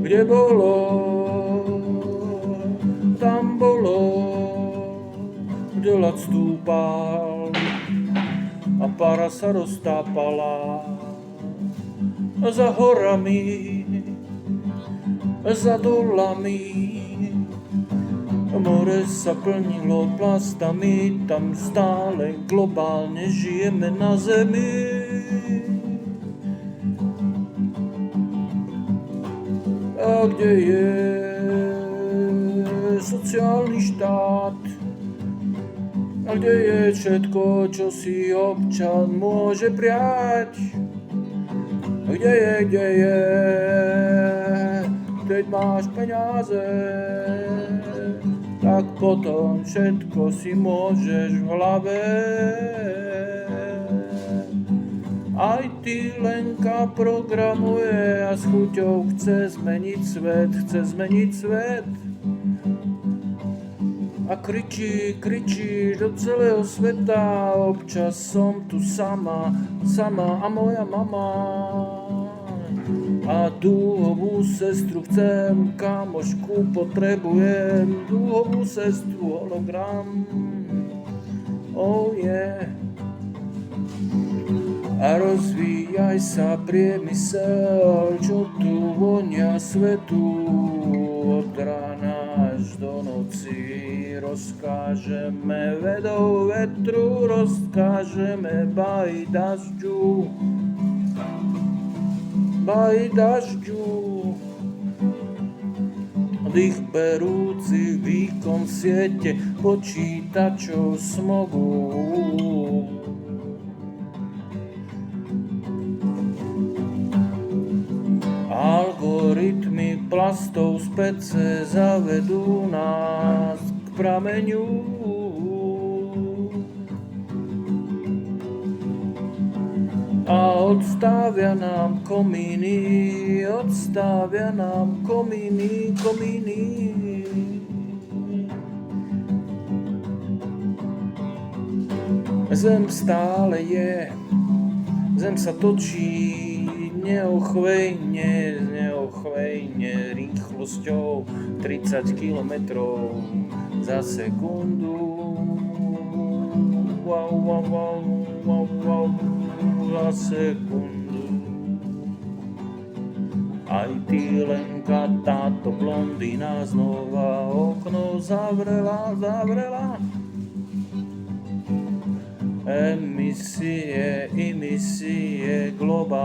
Kde bolo, tam bolo, kde ľad stúpal a para sa roztápala. Za horami, za dolami, more sa plnilo plastami, tam stále globálne žijeme na zemi. A kde je sociálny štát? A kde je všetko, čo si občan môže prijať? Kde je, keď máš peniaze, tak potom všetko si môžeš v hlave. Aj ty Lenka programuje a s chuťou chce zmeniť svet. A kričí do celého sveta, občas som tu sama a moja mama. A dúhovú sestru chcem, kamošku potrebujem, dúhovú sestru hologram. Oh yeah. A rozvíjaj sa priemysel, čo tu vonia svetu od rána až do noci. Rozkážeme vedou vetru, rozkážeme baj dažďu. Dých berúci výkon siete počítačov smogu. Algoritmy plastov z PC zavedú nás k prameňu. A odstavia nám komíny. Zem stále je, zem sa točí neochvejne rýchlosťou 30 km za sekundu. Za sekundu. Aj ty Lenka, táto blondína znova okno zavrela. Emisie globálne.